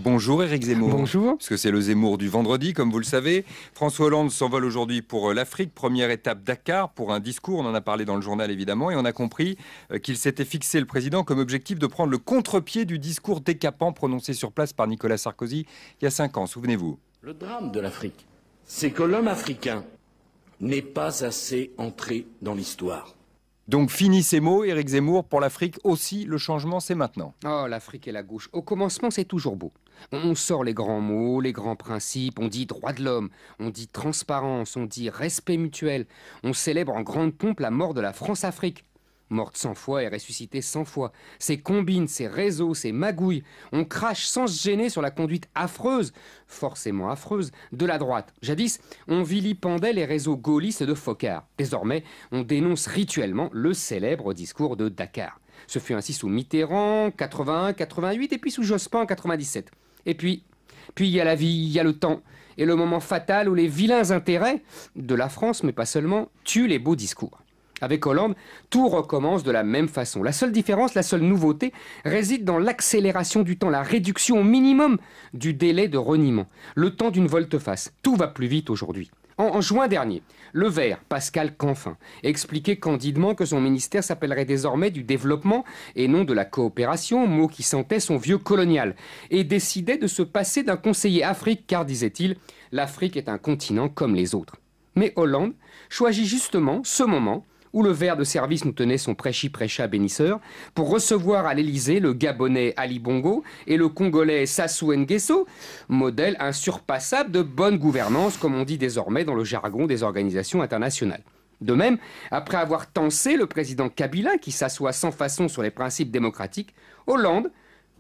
Bonjour Éric Zemmour. Bonjour. Parce que c'est le Zemmour du vendredi, comme vous le savez. François Hollande s'envole aujourd'hui pour l'Afrique. Première étape Dakar pour un discours. On en a parlé dans le journal évidemment. Et on a compris qu'il s'était fixé, le président, comme objectif de prendre le contre-pied du discours décapant prononcé sur place par Nicolas Sarkozy il y a 5 ans. Souvenez-vous. Le drame de l'Afrique, c'est que l'homme africain n'est pas assez entré dans l'histoire. Donc fini ces mots, Éric Zemmour. Pour l'Afrique aussi, le changement, c'est maintenant. Oh, l'Afrique et la gauche. Au commencement, c'est toujours beau. On sort les grands mots, les grands principes, on dit droit de l'homme, on dit transparence, on dit respect mutuel. On célèbre en grande pompe la mort de la France-Afrique. Morte 100 fois et ressuscitée 100 fois. Ces combines, ces réseaux, ces magouilles. On crache sans se gêner sur la conduite affreuse, forcément affreuse, de la droite. Jadis, on vilipendait les réseaux gaullistes de Foccart. Désormais, on dénonce rituellement le célèbre discours de Dakar. Ce fut ainsi sous Mitterrand, 81, 88, et puis sous Jospin, 97. Et puis il y a la vie, il y a le temps, et le moment fatal où les vilains intérêts, de la France, mais pas seulement, tuent les beaux discours. Avec Hollande, tout recommence de la même façon. La seule différence, la seule nouveauté réside dans l'accélération du temps, la réduction au minimum du délai de reniement, le temps d'une volte-face. Tout va plus vite aujourd'hui. En juin dernier, le Vert, Pascal Canfin, expliquait candidement que son ministère s'appellerait désormais du développement et non de la coopération, mot qui sentait son vieux colonial, et décidait de se passer d'un conseiller Afrique car, disait-il, l'Afrique est un continent comme les autres. Mais Hollande choisit justement ce moment où le Vert de service nous tenait son prêchi-prêcha bénisseur, pour recevoir à l'Élysée le Gabonais Ali Bongo et le Congolais Sassou Nguesso, modèle insurpassable de bonne gouvernance, comme on dit désormais dans le jargon des organisations internationales. De même, après avoir tensé le président Kabila, qui s'assoit sans façon sur les principes démocratiques, Hollande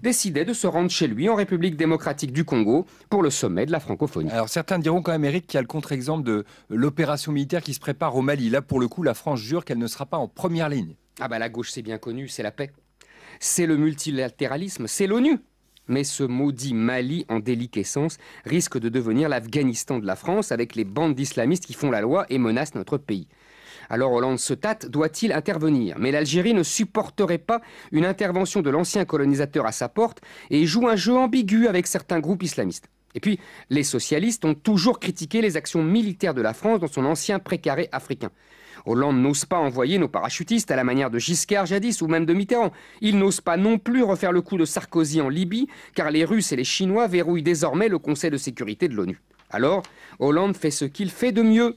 décidait de se rendre chez lui en République démocratique du Congo pour le sommet de la francophonie. Alors certains diront quand même, Éric, qu'il y a le contre-exemple de l'opération militaire qui se prépare au Mali. Là, pour le coup, la France jure qu'elle ne sera pas en première ligne. Ah bah la gauche, c'est bien connu, c'est la paix. C'est le multilatéralisme, c'est l'ONU. Mais ce maudit Mali en déliquescence risque de devenir l'Afghanistan de la France avec les bandes d'islamistes qui font la loi et menacent notre pays. Alors Hollande se tâte, doit-il intervenir? Mais l'Algérie ne supporterait pas une intervention de l'ancien colonisateur à sa porte et joue un jeu ambigu avec certains groupes islamistes. Et puis, les socialistes ont toujours critiqué les actions militaires de la France dans son ancien précaré africain. Hollande n'ose pas envoyer nos parachutistes à la manière de Giscard jadis ou même de Mitterrand. Il n'ose pas non plus refaire le coup de Sarkozy en Libye, car les Russes et les Chinois verrouillent désormais le Conseil de sécurité de l'ONU. Alors, Hollande fait ce qu'il fait de mieux.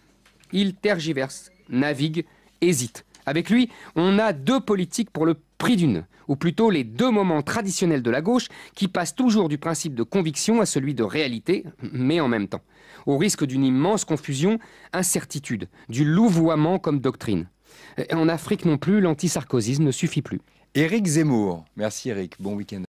Il tergiverse, navigue, hésite. Avec lui, on a deux politiques pour le prix d'une, ou plutôt les deux moments traditionnels de la gauche qui passent toujours du principe de conviction à celui de réalité, mais en même temps, au risque d'une immense confusion, incertitude, du louvoiement comme doctrine. En Afrique non plus, l'anti-sarkozysme ne suffit plus. Éric Zemmour. Merci Éric, bon week-end.